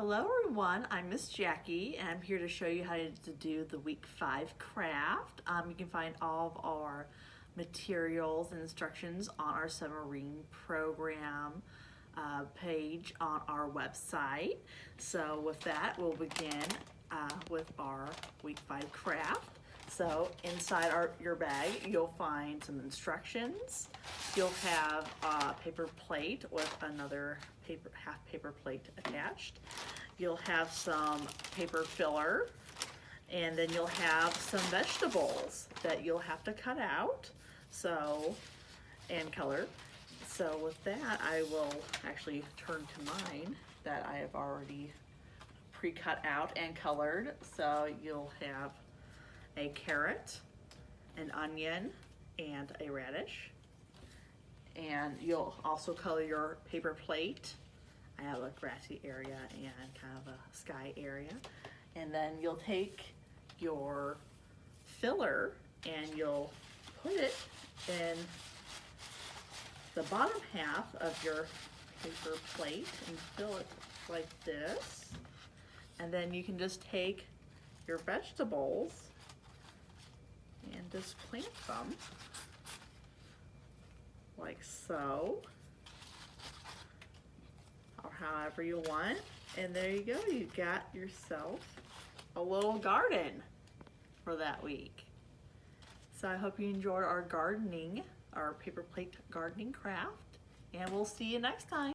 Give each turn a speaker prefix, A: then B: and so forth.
A: Hello everyone, I'm Miss Jackie and I'm here to show you how to do the week 5 craft. You can find all of our materials and instructions on our submarine program page on our website. So with that, we'll begin with our week 5 craft. So inside your bag, you'll find some instructions. You'll have a paper plate with another half paper plate attached. You'll have some paper filler, and then you'll have some vegetables that you'll have to cut out, and color. So with that, I will actually turn to mine that I have already pre-cut out and colored. So you'll have a carrot, an onion, and a radish. And you'll also color your paper plate. I have a grassy area and kind of a sky area. And then you'll take your filler and you'll put it in the bottom half of your paper plate and fill it like this. And then you can just take your vegetables and just plant them like so, or however you want. And there you go, you got yourself a little garden for that week. So I hope you enjoyed our paper plate gardening craft, and we'll see you next time.